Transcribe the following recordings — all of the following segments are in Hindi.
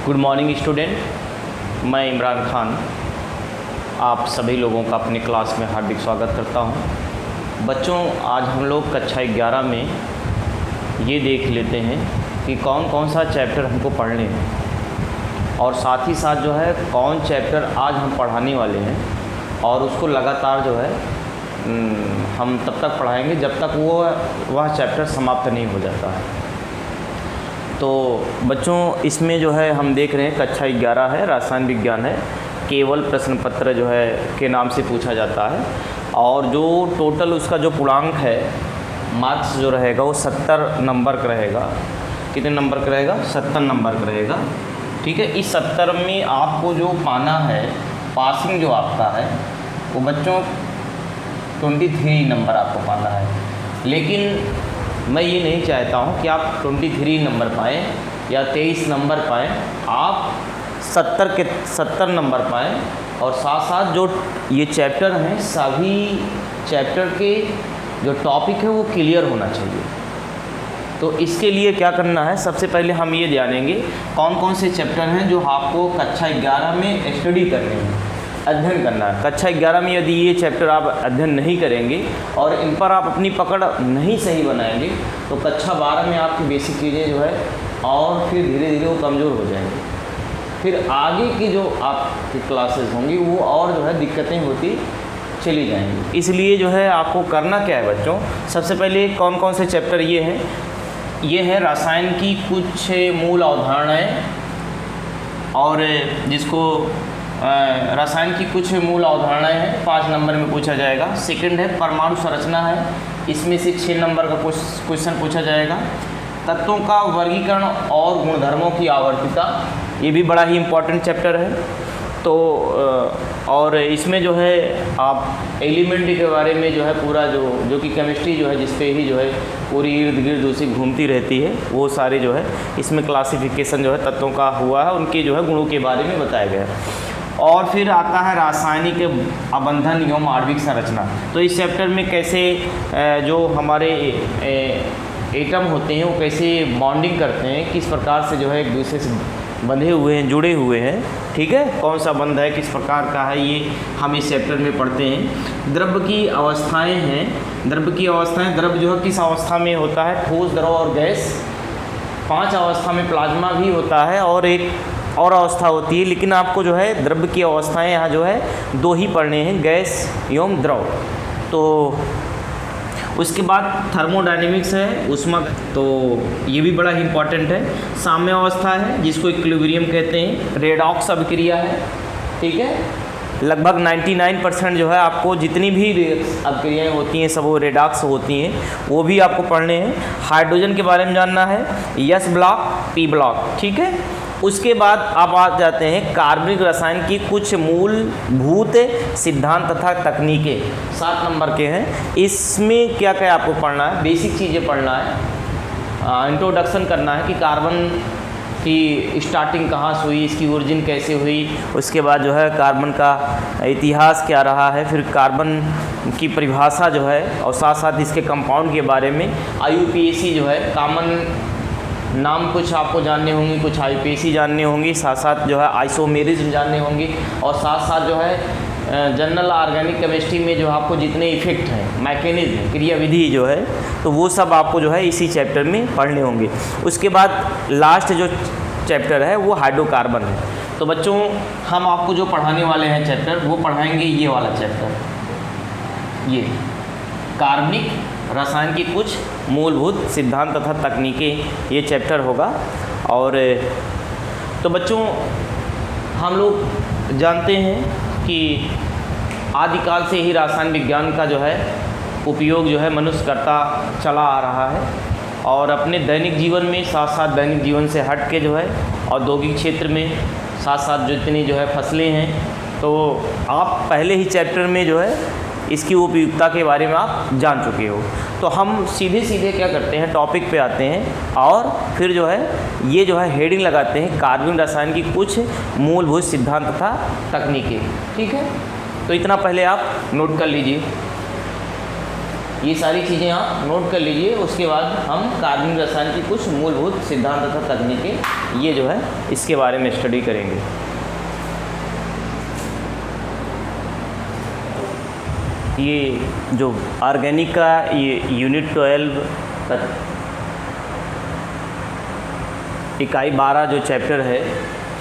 गुड मॉर्निंग स्टूडेंट, मैं इमरान खान आप सभी लोगों का अपनी क्लास में हार्दिक स्वागत करता हूं। बच्चों, आज हम लोग कक्षा 11 में ये देख लेते हैं कि कौन कौन सा चैप्टर हमको पढ़ने हैं और साथ ही साथ जो है कौन चैप्टर आज हम पढ़ाने वाले हैं और उसको लगातार जो है हम तब तक पढ़ाएंगे जब तक वह चैप्टर समाप्त नहीं हो जाता है। तो बच्चों, इसमें जो है हम देख रहे हैं कक्षा 11 है, रसायन विज्ञान है, केवल प्रश्न पत्र जो है के नाम से पूछा जाता है और जो टोटल उसका जो पूर्णांक है मार्क्स जो रहेगा वो 70 नंबर का रहेगा। कितने नंबर का रहेगा? 70 नंबर का रहेगा। ठीक है, इस 70 में आपको जो पाना है, पासिंग जो आपका है वो बच्चों 23 नंबर आपको पाना है। लेकिन मैं ये नहीं चाहता हूँ कि आप 23 नंबर पाएँ या 23 नंबर पाएँ, आप 70 नंबर पाएँ और साथ साथ जो ये चैप्टर हैं सभी चैप्टर के जो टॉपिक है वो क्लियर होना चाहिए। तो इसके लिए क्या करना है, सबसे पहले हम ये जानेंगे कौन कौन से चैप्टर हैं जो आपको कक्षा 11 में स्टडी करने हैं, अध्ययन करना है। कक्षा 11 में यदि ये चैप्टर आप अध्ययन नहीं करेंगे और इन पर आप अपनी पकड़ नहीं सही बनाएंगे तो कक्षा 12 में आपकी बेसिक चीज़ें जो है और फिर धीरे धीरे वो कमज़ोर हो जाएंगी। फिर आगे की जो आपकी क्लासेस होंगी वो और जो है दिक्कतें होती चली जाएंगी। इसलिए जो है आपको करना क्या है बच्चों, सबसे पहले कौन कौन से चैप्टर ये हैं, ये है रसायन की कुछ मूल अवधारणाएँ और जिसको रसायन की कुछ मूल अवधारणाएँ हैं 5 नंबर में पूछा जाएगा। सेकंड है परमाणु संरचना है, इसमें से 6 नंबर का क्वेश्चन पूछा जाएगा। तत्वों का वर्गीकरण और गुणधर्मों की आवर्तिता, ये भी बड़ा ही इम्पोर्टेंट चैप्टर है। तो और इसमें जो है आप एलिमेंट के बारे में जो है पूरा जो कि केमिस्ट्री जो है जिस पे ही जो है पूरी इर्द गिर्द उसी घूमती रहती है, वो सारे जो है इसमें क्लासिफिकेशन जो है तत्वों का हुआ है, उनके जो है गुणों के बारे में बताया गया है। और फिर आता है रासायनिक अबंधन एवं आणविक संरचना। तो इस चैप्टर में कैसे जो हमारे एटम होते हैं वो कैसे बॉन्डिंग करते हैं, किस प्रकार से जो है एक दूसरे से बंधे हुए हैं, जुड़े हुए हैं। ठीक है, कौन सा बंध है, किस प्रकार का है, ये हम इस चैप्टर में पढ़ते हैं। द्रव्य की अवस्थाएं हैं, द्रव्य की अवस्थाएं, द्रव्य जो है किस अवस्था में होता है, ठोस, द्रव और गैस। 5 अवस्था में प्लाज्मा भी होता है और एक और अवस्था होती है, लेकिन आपको जो है द्रव्य की अवस्थाएं यहाँ जो है 2 ही पढ़ने हैं, गैस एवं द्रव। तो उसके बाद थर्मोडायनेमिक्स है, ऊष्मा, तो ये भी बड़ा ही इम्पॉर्टेंट है। साम्य अवस्था है जिसको इक्विलिब्रियम कहते हैं, रेडॉक्स अभिक्रिया है। ठीक है, लगभग 99% जो है आपको जितनी भी अभिक्रियाएँ होती हैं सब वो रेडॉक्स होती हैं, वो भी आपको पढ़ने हैं। हाइड्रोजन के बारे में जानना है, एस ब्लॉक, पी ब्लॉक। ठीक है, उसके बाद आप आ जाते हैं कार्बनिक रसायन की कुछ मूलभूत सिद्धांत तथा तकनीकें, 7 नंबर के हैं। इसमें क्या क्या आपको पढ़ना है, बेसिक चीज़ें पढ़ना है, इंट्रोडक्शन करना है कि कार्बन की स्टार्टिंग कहाँ से हुई, इसकी ओरिजिन कैसे हुई, उसके बाद जो है कार्बन का इतिहास क्या रहा है, फिर कार्बन की परिभाषा जो है और साथ साथ इसके कंपाउंड के बारे में। IUPAC जो है कॉमन नाम कुछ आपको जानने होंगे, कुछ IUPAC जानने होंगी, साथ साथ जो है आइसोमेरिज्म जानने होंगी और साथ साथ जो है जनरल ऑर्गेनिक केमिस्ट्री में जो आपको जितने इफेक्ट हैं, मैकेनिज्म, क्रियाविधि जो है, तो वो सब आपको जो है इसी चैप्टर में पढ़ने होंगे। उसके बाद लास्ट जो चैप्टर है वो हाइड्रोकार्बन है। तो बच्चों, हम आपको जो पढ़ाने वाले हैं चैप्टर वो पढ़ाएंगे ये वाला चैप्टर, ये कार्बनिक रसायन की कुछ मूलभूत सिद्धांत तथा तकनीकें, ये चैप्टर होगा। और तो बच्चों, हम लोग जानते हैं कि आदिकाल से ही रसायन विज्ञान का जो है उपयोग जो है मनुष्य करता चला आ रहा है और अपने दैनिक जीवन में, साथ साथ दैनिक जीवन से हट के जो है औद्योगिक क्षेत्र में, साथ साथ जितनी जो है फसलें हैं, तो आप पहले ही चैप्टर में जो है इसकी उपयुक्तता के बारे में आप जान चुके हो। तो हम सीधे सीधे क्या करते हैं, टॉपिक पे आते हैं और फिर जो है ये जो है हेडिंग लगाते हैं कार्बनिक रसायन की कुछ मूलभूत सिद्धांत तथा तकनीकें। ठीक है, तो इतना पहले आप नोट कर लीजिए। ये सारी चीज़ें आप नोट कर लीजिए। उसके बाद हम कार्बनिक रसायन की कुछ मूलभूत सिद्धांत तथा तकनीकें ये जो है इसके बारे में स्टडी करेंगे। ये जो ऑर्गेनिक का ये यूनिट 12 इकाई 12 जो चैप्टर है,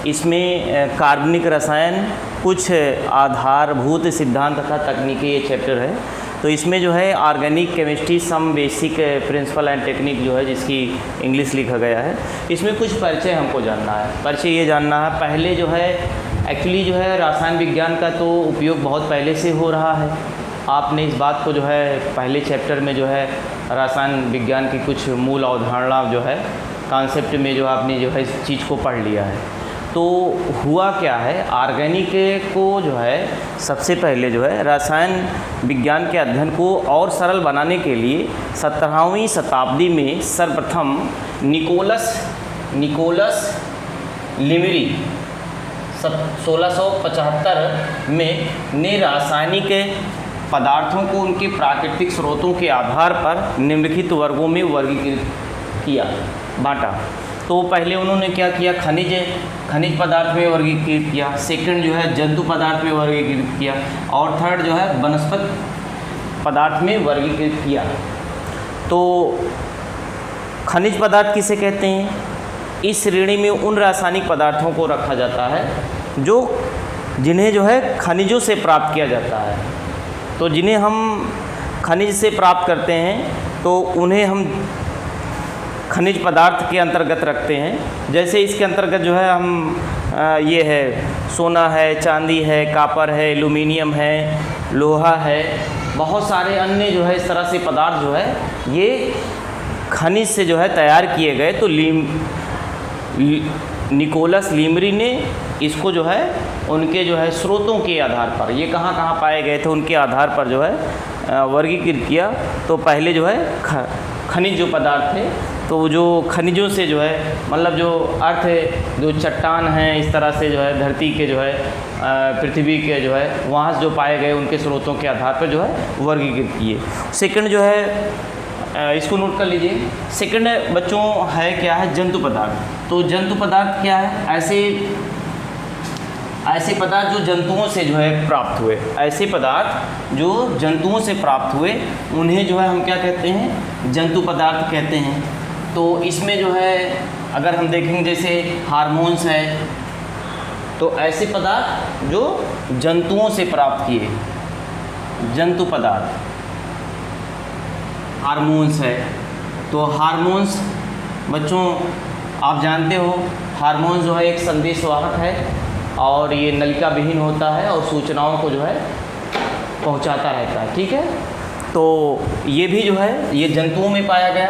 इसमें कार्बनिक रसायन कुछ आधारभूत सिद्धांत तथा तकनीकें ये चैप्टर है। तो इसमें जो है organic chemistry some basic principle and technique जो है जिसकी इंग्लिश लिखा गया है, इसमें कुछ परिचय हमको जानना है। परिचय ये जानना है, पहले जो है एक्चुअली जो है रसायन विज्ञान का तो उपयोग बहुत पहले से हो रहा है। आपने इस बात को जो है पहले चैप्टर में जो है रसायन विज्ञान की कुछ मूल अवधारणा जो है कॉन्सेप्ट में जो आपने जो है इस चीज़ को पढ़ लिया है। तो हुआ क्या है, ऑर्गेनिक को जो है सबसे पहले जो है रसायन विज्ञान के अध्ययन को और सरल बनाने के लिए 17वीं शताब्दी में सर्वप्रथम निकोलस लिमरी 1675 में ने रासायनिक पदार्थों को उनके प्राकृतिक स्रोतों के आधार पर निम्नलिखित वर्गों में वर्गीकृत किया, बांटा। तो पहले उन्होंने क्या किया, खनिज पदार्थ में वर्गीकृत किया, सेकंड जो है जंतु पदार्थ में वर्गीकृत किया, और थर्ड जो है वनस्पति पदार्थ में वर्गीकृत किया। तो खनिज पदार्थ किसे कहते हैं? इस श्रेणी में उन रासायनिक पदार्थों को रखा जाता है जिन्हें जो है खनिजों से प्राप्त किया जाता है। तो जिन्हें हम खनिज से प्राप्त करते हैं तो उन्हें हम खनिज पदार्थ के अंतर्गत रखते हैं। जैसे इसके अंतर्गत जो है हम ये है सोना है, चांदी है, कापर है, एल्युमिनियम है, लोहा है, बहुत सारे अन्य जो है इस तरह से पदार्थ जो है ये खनिज से जो है तैयार किए गए। तो निकोलस लिमरी ने इसको जो है उनके जो है स्रोतों के आधार पर, ये कहाँ कहाँ पाए गए थे उनके आधार पर जो है वर्गीकृत किया। तो पहले जो है खनिज जो पदार्थ थे, तो जो खनिजों से जो है मतलब जो अर्थ जो चट्टान हैं इस तरह से जो है धरती के जो है पृथ्वी के जो है वहाँ से जो पाए गए उनके स्रोतों के आधार पर जो है वर्गीकृत किए। सेकंड जो है इसको नोट कर लीजिए। सेकंड बच्चों है क्या है, जंतु पदार्थ। तो जंतु पदार्थ क्या है, ऐसे पदार्थ जो जंतुओं से जो है प्राप्त हुए, ऐसे पदार्थ जो जंतुओं से प्राप्त हुए उन्हें जो है हम क्या कहते हैं, जंतु पदार्थ कहते हैं। तो इसमें जो है अगर हम देखेंगे जैसे हार्मोन्स है, तो ऐसे पदार्थ जो जंतुओं से प्राप्त किए, जंतु पदार्थ। हार्मोन्स है, तो हार्मोन्स बच्चों आप जानते हो हार्मोन्स जो है एक संदेशवाहक है और ये नलिका विहीन होता है और सूचनाओं को जो है पहुंचाता रहता है, ठीक है। तो ये भी जो है ये जंतुओं में पाया गया,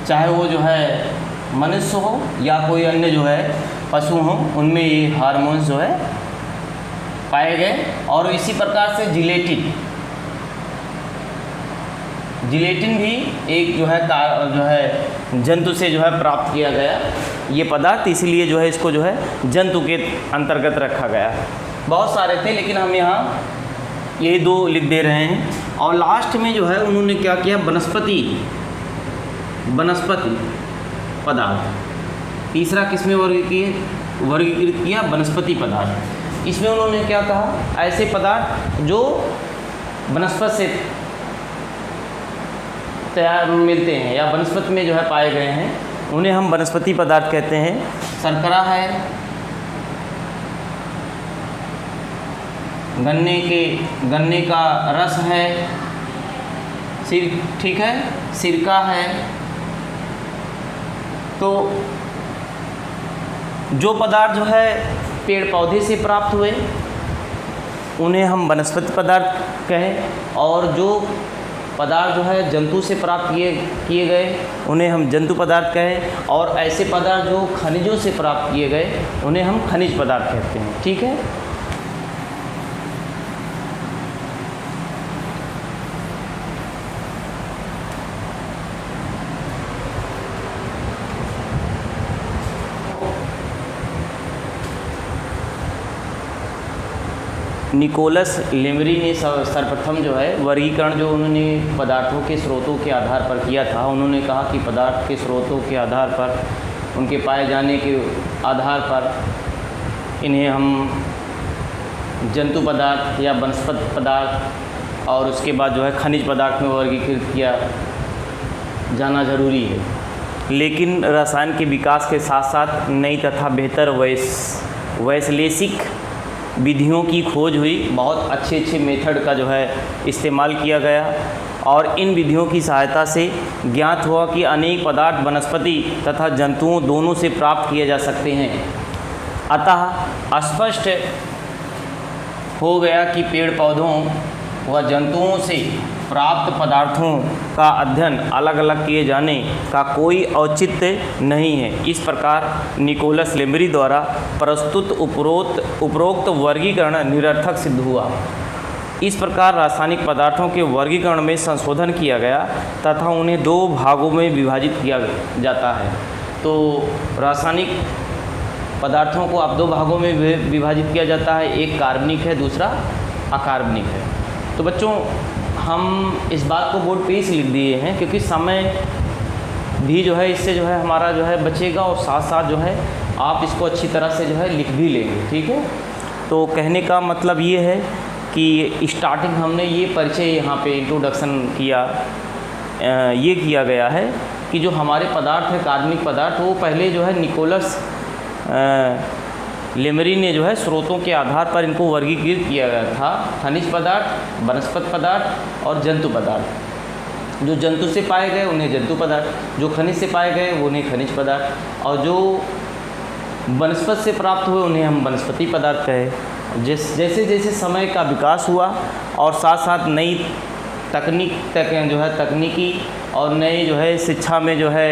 चाहे वो जो है मनुष्य हो या कोई अन्य जो है पशु हो, उनमें ये हार्मोन्स जो है पाए गए। और इसी प्रकार से जिलेटिन भी एक जो है जंतु से जो है प्राप्त किया गया ये पदार्थ, इसलिए जो है इसको जो है जंतु के अंतर्गत रखा गया। बहुत सारे थे लेकिन हम यहाँ यही दो लिख दे रहे हैं। और लास्ट में जो है उन्होंने क्या किया, वनस्पति पदार्थ। तीसरा किसमें वर्गीकृत किया, वनस्पति पदार्थ। इसमें उन्होंने क्या कहा, ऐसे पदार्थ जो वनस्पति से तैयार मिलते हैं या वनस्पति में जो है पाए गए हैं, उन्हें हम वनस्पति पदार्थ कहते हैं। शर्करा है, गन्ने का रस है, ठीक है, सिरका है। तो जो पदार्थ जो है पेड़ पौधे से प्राप्त हुए उन्हें हम वनस्पति पदार्थ कहें, और जो पदार्थ जो है जंतु से प्राप्त किए गए उन्हें हम जंतु पदार्थ कहें, और ऐसे पदार्थ जो खनिजों से प्राप्त किए गए उन्हें हम खनिज पदार्थ कहते हैं, ठीक है। निकोलस लेमरी ने सर्वप्रथम जो है वर्गीकरण जो उन्होंने पदार्थों के स्रोतों के आधार पर किया था, उन्होंने कहा कि पदार्थ के स्रोतों के आधार पर, उनके पाए जाने के आधार पर इन्हें हम जंतु पदार्थ या वनस्पति पदार्थ और उसके बाद जो है खनिज पदार्थ में वर्गीकृत किया जाना ज़रूरी है। लेकिन रसायन के विकास के साथ साथ नई तथा बेहतर वैश्लेषिक विधियों की खोज हुई। बहुत अच्छे मेथड का जो है इस्तेमाल किया गया और इन विधियों की सहायता से ज्ञात हुआ कि अनेक पदार्थ वनस्पति तथा जंतुओं दोनों से प्राप्त किए जा सकते हैं। अतः स्पष्ट हो गया कि पेड़ पौधों व जंतुओं से प्राप्त पदार्थों का अध्ययन अलग अलग किए जाने का कोई औचित्य नहीं है। इस प्रकार निकोलस लेमरी द्वारा प्रस्तुत उपरोक्त वर्गीकरण निरर्थक सिद्ध हुआ। इस प्रकार रासायनिक पदार्थों के वर्गीकरण में संशोधन किया गया तथा उन्हें दो भागों में विभाजित किया जाता है। तो रासायनिक पदार्थों को अब दो भागों में विभाजित किया जाता है, एक कार्बनिक है, दूसरा अकार्बनिक है। तो बच्चों हम इस बात को बोर्ड पे ही लिख दिए हैं क्योंकि समय भी जो है इससे जो है हमारा जो है बचेगा और साथ साथ जो है आप इसको अच्छी तरह से जो है लिख भी लेंगे, ठीक है। तो कहने का मतलब ये है कि स्टार्टिंग हमने ये परिचय यहाँ पे इंट्रोडक्शन किया, ये किया गया है कि जो हमारे पदार्थ है कार्बनिक पदार्थ, वो पहले जो है निकोलस लेमरी ने जो है स्रोतों के आधार पर इनको वर्गीकृत किया गया था। खनिज पदार्थ, वनस्पति पदार्थ और जंतु पदार्थ। जो जंतु से पाए गए उन्हें जंतु पदार्थ, जो खनिज से पाए गए उन्हें खनिज पदार्थ, और जो वनस्पति से प्राप्त हुए उन्हें हम वनस्पति पदार्थ कहे। जैसे जैसे समय का विकास हुआ और साथ साथ नई तकनीक जो है तकनीकी और नए जो है शिक्षा में जो है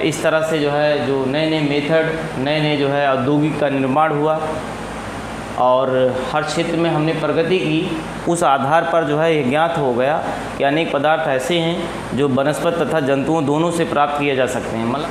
इस तरह से जो है जो नए मेथड, नए जो है औद्योगिक का निर्माण हुआ और हर क्षेत्र में हमने प्रगति की। उस आधार पर जो है ये ज्ञात हो गया कि अनेक पदार्थ ऐसे हैं जो वनस्पति तथा जंतुओं दोनों से प्राप्त किए जा सकते हैं। मतलब